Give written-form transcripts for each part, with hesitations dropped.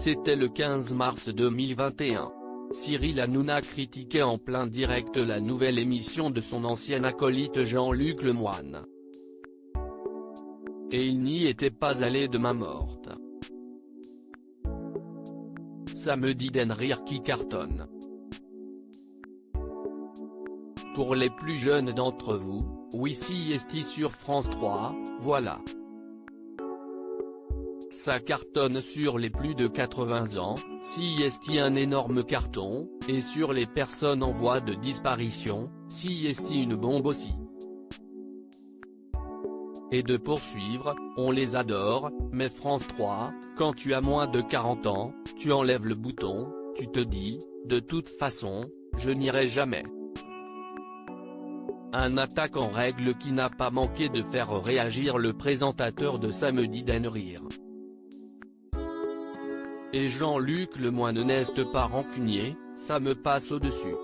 C'était le 15 mars 2021. Cyril Hanouna critiquait en plein direct la nouvelle émission de son ancien acolyte Jean-Luc Lemoyne. Et il n'y était pas allé de main morte. Samedi d'un rire qui cartonne. Pour les plus jeunes d'entre vous, oui CIST sur France 3, voilà. Ça cartonne sur les plus de 80 ans, CIST un énorme carton, et sur les personnes en voie de disparition, CIST une bombe aussi. Et de poursuivre, on les adore, mais France 3, quand tu as moins de 40 ans, tu enlèves le bouton, tu te dis, de toute façon, je n'irai jamais. Un attaque en règle qui n'a pas manqué de faire réagir le présentateur de Samedi d'un rire. Et Jean-Luc Lemoyne n'est pas rancunier, ça me passe au-dessus.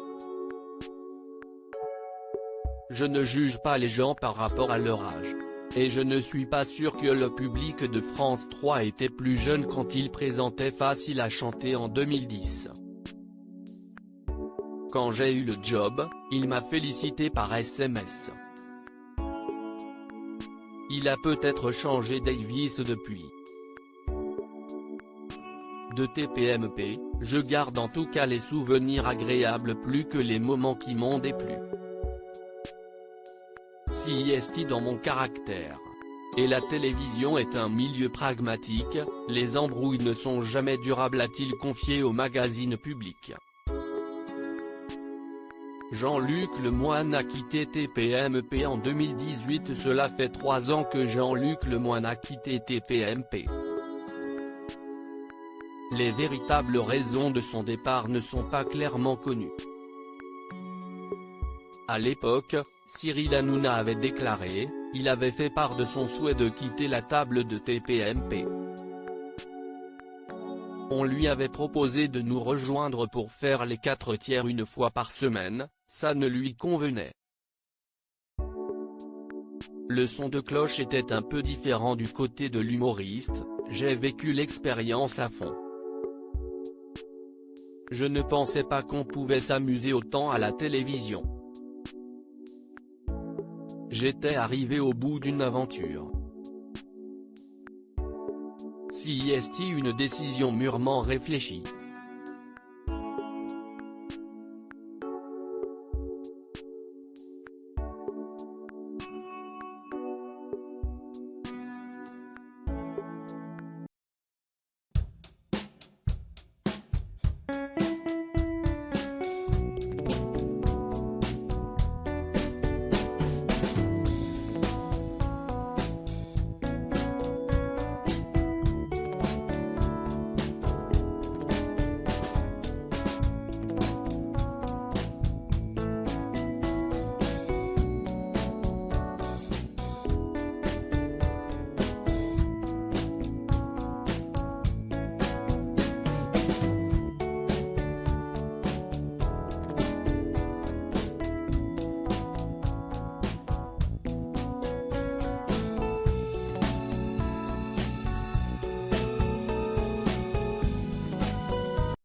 Je ne juge pas les gens par rapport à leur âge. Et je ne suis pas sûr que le public de France 3 était plus jeune quand il présentait Facile à chanter en 2010. Quand j'ai eu le job, il m'a félicité par SMS. Il a peut-être changé Davis depuis. De TPMP, je garde en tout cas les souvenirs agréables plus que les moments qui m'ont déplu. CIST dans mon caractère. Et la télévision est un milieu pragmatique, les embrouilles ne sont jamais durables, a-t-il confié au magazine Public. Jean-Luc Lemoyne a quitté TPMP en 2018. Cela fait 3 ans que Jean-Luc Lemoyne a quitté TPMP. Les véritables raisons de son départ ne sont pas clairement connues. À l'époque, Cyril Hanouna avait déclaré, il avait fait part de son souhait de quitter la table de TPMP. On lui avait proposé de nous rejoindre pour faire les 4/3 une fois par semaine, ça ne lui convenait. Le son de cloche était un peu différent du côté de l'humoriste, j'ai vécu l'expérience à fond. Je ne pensais pas qu'on pouvait s'amuser autant à la télévision. J'étais arrivé au bout d'une aventure. CIST une décision mûrement réfléchie.